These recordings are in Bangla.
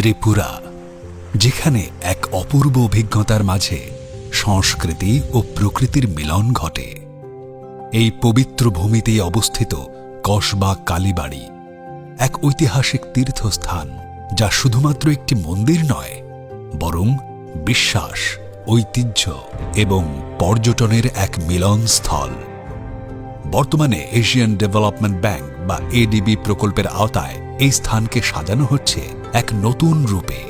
ত্রিপুরা, যেখানে এক অপূর্ব অভিজ্ঞতার মাঝে সংস্কৃতি ও প্রকৃতির মিলন ঘটে। এই পবিত্র ভূমিতেই অবস্থিত কসবা কালীবাড়ি, এক ঐতিহাসিক তীর্থস্থান যা শুধুমাত্র একটি মন্দির নয়, বরং বিশ্বাস, ঐতিহ্য এবং পর্যটনের এক মিলনস্থল। বর্তমানে এশিয়ান ডেভেলপমেন্ট ব্যাংক বা এডিবি প্রকল্পের আওতায় এই স্থানকে সাজানো হচ্ছে এক নতুন রূপে,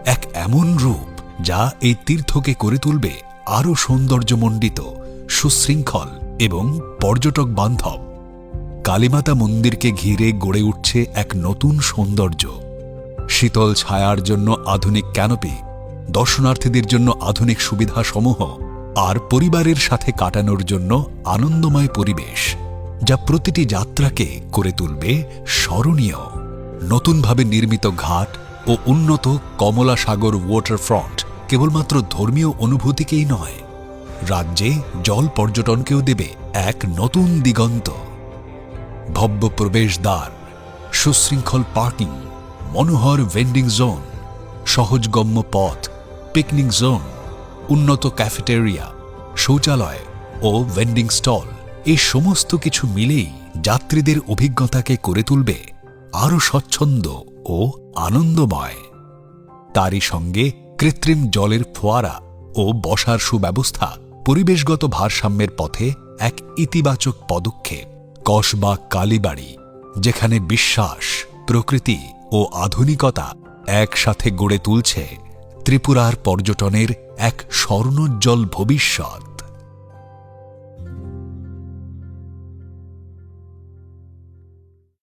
এক এমন রূপ যা এই তীর্থকে করে তুলবে আরও সৌন্দর্যমণ্ডিত, সুশৃঙ্খল এবং পর্যটক বান্ধব। কালীমাতা মন্দিরকে ঘিরে গড়ে উঠছে এক নতুন সৌন্দর্য। শীতল ছায়ার জন্য আধুনিক ক্যানোপি, দর্শনার্থীদের জন্য আধুনিক সুবিধাসমূহ, আর পরিবারের সাথে কাটানোর জন্য আনন্দময় পরিবেশ, যা প্রতিটি যাত্রাকে করে তুলবে স্মরণীয়। নতুনভাবে নির্মিত ঘাট ও উন্নত কমলা সাগর ওয়াটারফ্রন্ট কেবলমাত্র ধর্মীয় অনুভূতিকেই নয়, রাজ্যে জল পর্যটনকেও দেবে এক নতুন দিগন্ত। ভব্য প্রবেশদ্বার, সুশৃঙ্খল পার্কিং, মনোহর ভেন্ডিং জোন, সহজগম্য পথ, পিকনিক জোন, উন্নত ক্যাফেটেরিয়া, শৌচালয় ও ভেন্ডিং স্টল, এই সমস্ত কিছু মিলেই যাত্রীদের অভিজ্ঞতাকে করে তুলবে আরও স্বচ্ছন্দ ও আনন্দময়। তারই সঙ্গে কৃত্রিম জলের ফোয়ারা ও বসার সুব্যবস্থা পরিবেশগত ভারসাম্যের পথে এক ইতিবাচক পদক্ষেপ। কসবা কালীবাড়ি, যেখানে বিশ্বাস, প্রকৃতি ও আধুনিকতা একসাথে গড়ে তুলছে ত্রিপুরার পর্যটনের এক স্বর্ণোজ্জ্বল ভবিষ্যৎ।